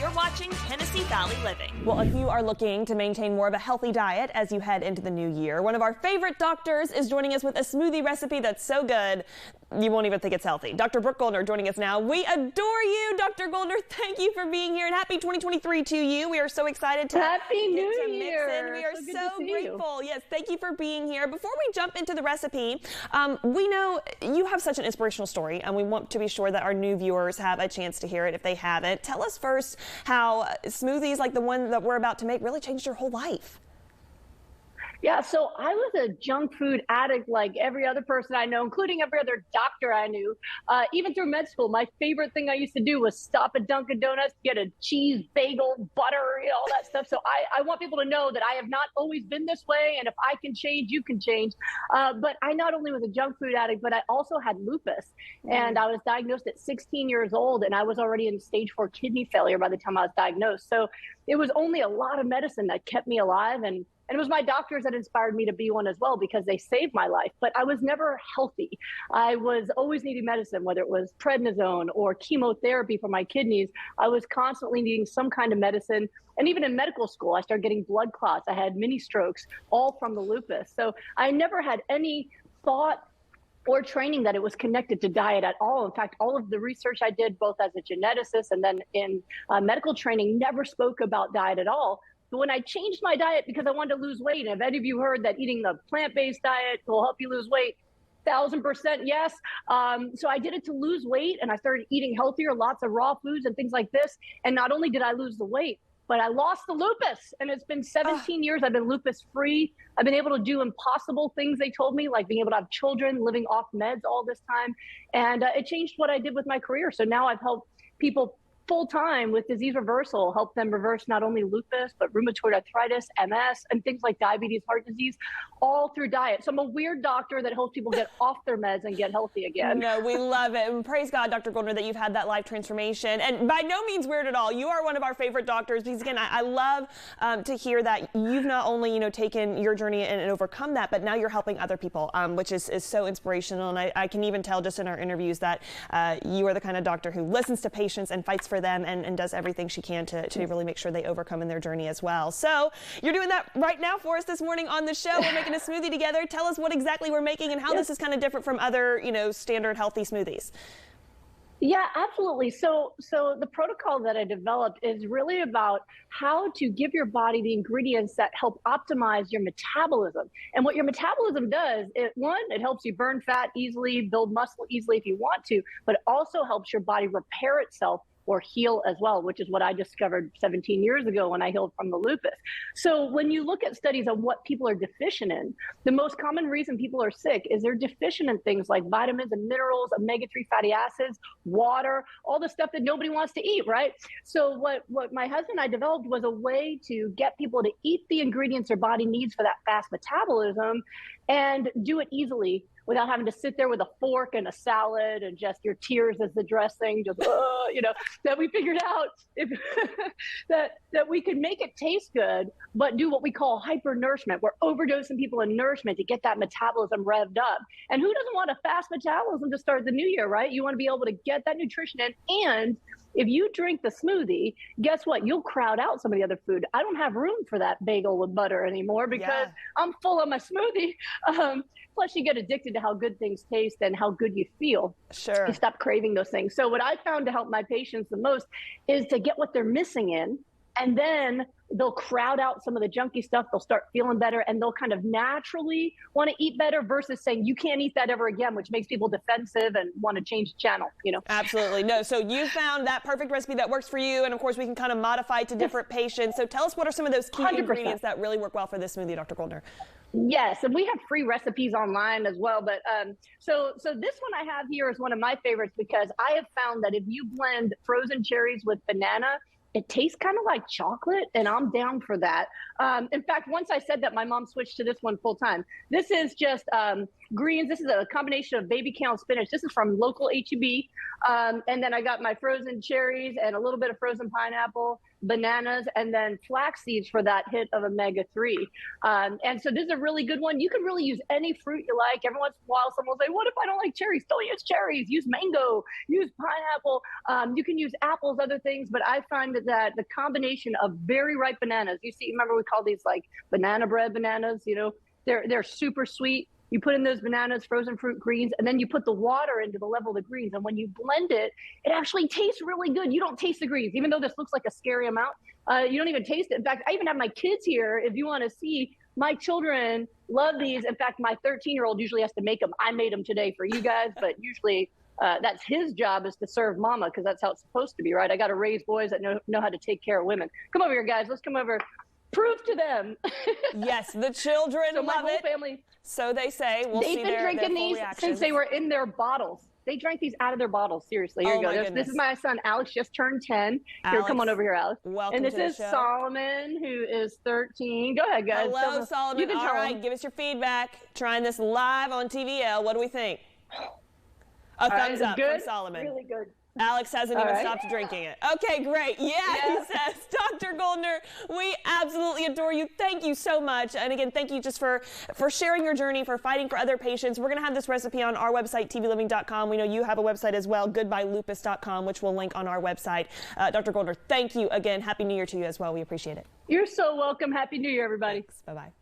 You're watching Tennessee Valley Living. Well, if you are looking to maintain more of a healthy diet as you head into the new year, one of our favorite doctors is joining us with a smoothie recipe that's so good you won't even think it's healthy. Dr. Goldner joining us now. We adore you, Dr. Goldner. Thank you for being here, and happy 2023 to you. We are so excited to Happy New Year. Mix in. We are so grateful. Yes, thank you for being here. Before we jump into the recipe, we know you have such an inspirational story, and we want to be sure that our new viewers have a chance to hear it if they haven't. Tell us first how smoothies like the one that we're about to make really changed your whole life. Yeah, so I was a junk food addict like every other person I know, including every other doctor I knew. Even through med school, my favorite thing I used to do was stop at Dunkin' Donuts, get a cheese, bagel, butter, all that stuff. So I want people to know that I have not always been this way, and if I can change, you can change. But I not only was a junk food addict, but I also had lupus. And I was diagnosed at 16 years old, and I was already in stage 4 kidney failure by the time I was diagnosed. So it was only a lot of medicine that kept me alive, and it was my doctors that inspired me to be one as well, because they saved my life. But I was never healthy. I was always needing medicine, whether it was prednisone or chemotherapy for my kidneys. I was constantly needing some kind of medicine. And even in medical school, I started getting blood clots. I had mini strokes, all from the lupus. So I never had any thought or training that it was connected to diet at all. In fact, all of the research I did, both as a geneticist and then in medical training, never spoke about diet at all. But when I changed my diet because I wanted to lose weight, and if any of you heard that eating the plant-based diet will help you lose weight, 1,000% yes. So I did it to lose weight, and I started eating healthier, lots of raw foods and things like this. And not only did I lose the weight, but I lost the lupus. And it's been 17 years I've been lupus free. I've been able to do impossible things they told me, like being able to have children, living off meds all this time. And it changed what I did with my career. So now I've helped people full-time with disease reversal, help them reverse not only lupus, but rheumatoid arthritis, MS, and things like diabetes, heart disease, all through diet. So I'm a weird doctor that helps people get off their meds and get healthy again. No, we love it. And praise God, Dr. Goldner, that you've had that life transformation. And by no means weird at all. You are one of our favorite doctors because, again, I love to hear that you've not only, taken your journey and overcome that, but now you're helping other people, which is so inspirational. And I can even tell just in our interviews that you are the kind of doctor who listens to patients and fights for them and does everything she can to really make sure they overcome in their journey as well. So you're doing that right now for us this morning on the show. We're making a smoothie together. Tell us what exactly we're making and how this is kind of different from other, standard healthy smoothies. Yeah, absolutely. So the protocol that I developed is really about how to give your body the ingredients that help optimize your metabolism. And what your metabolism does, it helps you burn fat easily, build muscle easily if you want to, but it also helps your body repair itself or heal as well, which is what I discovered 17 years ago when I healed from the lupus. So when you look at studies on what people are deficient in, the most common reason people are sick is they're deficient in things like vitamins and minerals, omega-3 fatty acids, water, all the stuff that nobody wants to eat, right? So what my husband and I developed was a way to get people to eat the ingredients their body needs for that fast metabolism and do it easily without having to sit there with a fork and a salad and just your tears as the dressing, just, that we figured out that we could make it taste good, but do what we call hypernourishment. We're overdosing people in nourishment to get that metabolism revved up. And who doesn't want a fast metabolism to start the new year, right? You want to be able to get that nutrition in. And if you drink the smoothie, guess what? You'll crowd out some of the other food. I don't have room for that bagel with butter anymore because I'm full of my smoothie. Plus, you get addicted to how good things taste and how good you feel. Sure. You stop craving those things. So what I found to help my patients the most is to get what they're missing in, and then they'll crowd out some of the junky stuff. They'll start feeling better, and they'll kind of naturally want to eat better versus saying, you can't eat that ever again, which makes people defensive and want to change the channel, Absolutely. No. So you found that perfect recipe that works for you. And of course, we can kind of modify it to different patients. So tell us, what are some of those key 100%. ingredients that really work well for this smoothie, Dr. Goldner? Yes, and we have free recipes online as well. But so this one I have here is one of my favorites because I have found that if you blend frozen cherries with banana, it tastes kind of like chocolate, and I'm down for that. In fact, once I said that, my mom switched to this one full time. This is just greens. This is a combination of baby kale and spinach. This is from local H-E-B. And then I got my frozen cherries and a little bit of frozen pineapple, bananas, and then flax seeds for that hit of omega-3. And so this is a really good one. You can really use any fruit you like. Every once in a while, someone will say, what if I don't like cherries? Don't use cherries. Use mango. Use pineapple. You can use apples, other things. But I find that the combination of very ripe bananas, you see, remember we call these like banana bread bananas, you know, they're super sweet. You put in those bananas, frozen fruit, greens, and then you put the water into the level of the greens. And when you blend it, it actually tastes really good. You don't taste the greens, even though this looks like a scary amount. You don't even taste it. In fact, I even have my kids here. If you want to see, my children love these. In fact, my 13-year-old usually has to make them. I made them today for you guys, but usually that's his job, is to serve mama, because that's how it's supposed to be, right? I got to raise boys that know how to take care of women. Come over here, guys. Let's come over. Prove to them. Yes, the children so my love whole it. Family, so they say. We'll they've see been their drinking full these reactions. since they were in their bottles. They drank these out of their bottles. Seriously, here you go. This is my son, Alex, just turned 10. Here, come on over here, Alex. Welcome and this to the is show. Solomon, who is 13. Go ahead, guys. Hello, Solomon. You can All right, give us your feedback. Trying this live on TVL. What do we think? A thumbs up good, from Solomon. Really good. Alex hasn't even stopped drinking it. Okay, great. Yeah, he says, Dr. Goldner, we absolutely adore you. Thank you so much. And again, thank you just for sharing your journey, for fighting for other patients. We're going to have this recipe on our website, tvliving.com. We know you have a website as well, goodbyelupus.com, which we'll link on our website. Dr. Goldner, thank you again. Happy New Year to you as well. We appreciate it. You're so welcome. Happy New Year, everybody. Thanks. Bye-bye.